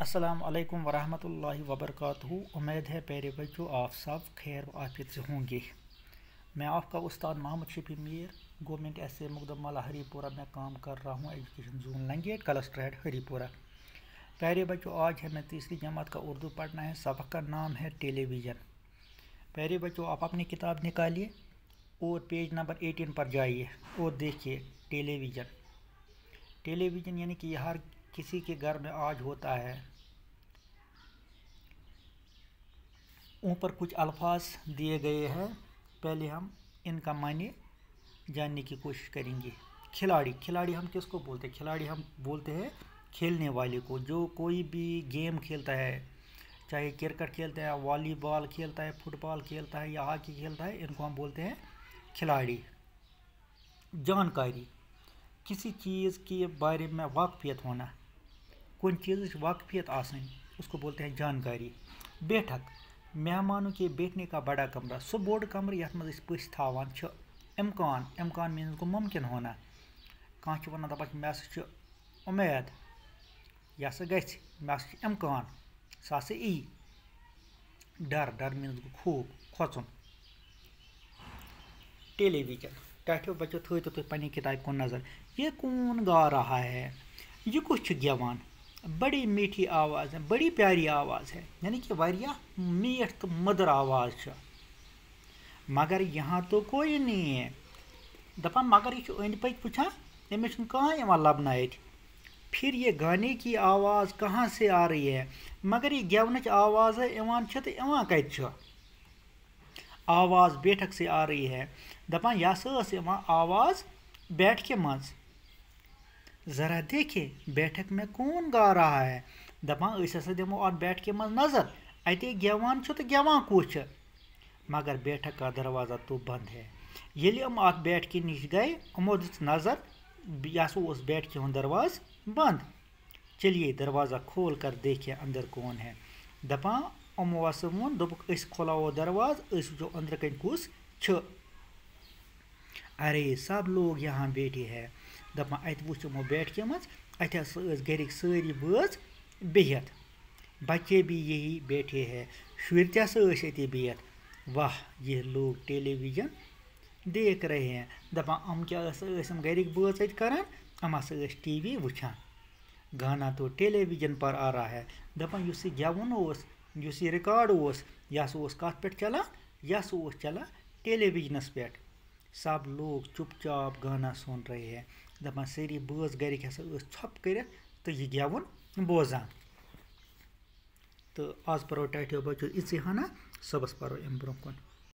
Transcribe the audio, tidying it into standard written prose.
अस्सलाम वालेकुम वरहमतुल्लाहि वबरकातुहू। उम्मीद है प्यारे बच्चों आप सब खैर आफियत से होंगे। मैं आपका उस्ताद मोहम्मद शफी मीर गवर्नमेंट ऐसे मुकदमा हरीपुरा में काम कर रहा हूँ। एजुकेशन जोन लंगेट कलस्ट्रेट हरीपुरा। प्यारे बच्चों आज हमें तीसरी जमात का उर्दू पढ़ना है। सबक का नाम है टेलीविज़न। प्यारे बच्चों आप अपनी किताब निकालिए और पेज नंबर 18 पर जाइए और देखिए टेलीविज़न। टेलीविज़न यानी कि हर किसी के घर में आज होता है। ऊपर कुछ अल्फाज दिए गए हैं, पहले हम इनका मायने जानने की कोशिश करेंगे। खिलाड़ी हम किसको बोलते हैं? खिलाड़ी हम बोलते हैं खेलने वाले को, जो कोई भी गेम खेलता है, चाहे क्रिकेट खेलता है, वॉलीबॉल खेलता है, फुटबॉल खेलता है या हॉकी खेलता है, इनको हम बोलते हैं खिलाड़ी। जानकारी किसी चीज़ के बारे में वाकफियत होना, कुछ चीज़ वाकफियत आसान, उसको बोलते हैं जानकारी। बैठक मेहमानों के बैठने का बड़ा कमरा, सो बोर्ड कमर यथ मज पस थावान छ। इम्कान मीन को मुमकिन होना, कह वन दपान मे उम्मीद यह गि मे इम्कान सह यी। डर मीन गो खूब खोचुन। टेलीविज़न टाइटो बच्चों थो तो पन्नी किताब को नज़र। ये कौन गा रहा है? ये कुछ गेवान, बड़ी मीठी आवाज़ है, बड़ी प्यारी आवाज़ है, यानी कि वारिया मीठ तो मधुर आवाज़ है। मगर यहाँ तो कोई नहीं है। दपान मगर यह अंद पक वुचान अमिस कह लबन। फिर ये गाने की आवाज़ कहाँ से आ रही है? मगर ये गेवनच आवाज़ इवान तो इवान कत आवाज़ बैठक से आ रही है। दपान यह आवाज़ बैठक मज। ज़रा देखे बैठक में कौन गा रहा है? दपान दमो अत बैठक मज नज़र, अते गेवान तो गेवान कुछ, मगर बैठक का दरवाज़ा तो बंद है। ये अत बैठक नश गए अमो दिस नज़र, यह बैठक हूँ दरवाज़ बंद। चलिए दरवाज़ा खोल कर देखे अंदर कौन है। दपान अमो वोन दोपुक खोलावो दरवाज़, वो अंदर कन कुस छ। अरे सब लोग यहाँ बैठे हैं। दपान अत वो बैठक मज, अत गरिक सारी बज बिहत, बच्चे भी यही बैठे हैं, शुर ते बिहत। वाह ये लोग टेलीविज़न देख रहे हैं। दपान अम क्या गरिक बज करान, अम टीवी वुचान। गाना तो टेलीविज़न पर आ रहा है। दपान युस गेवन युस रिकॉर्ड यह कत पे चलान, यह चलान टेलीविज़नस पे। सब लोग चुपचाप गाना सुन रहे हैं। दपान सारी बज गरिक छप कर तो यह गेवन बोजान। तो आज परो टाइटो बच्चों इसे हना, सबस परो अम ब्रोह कुन।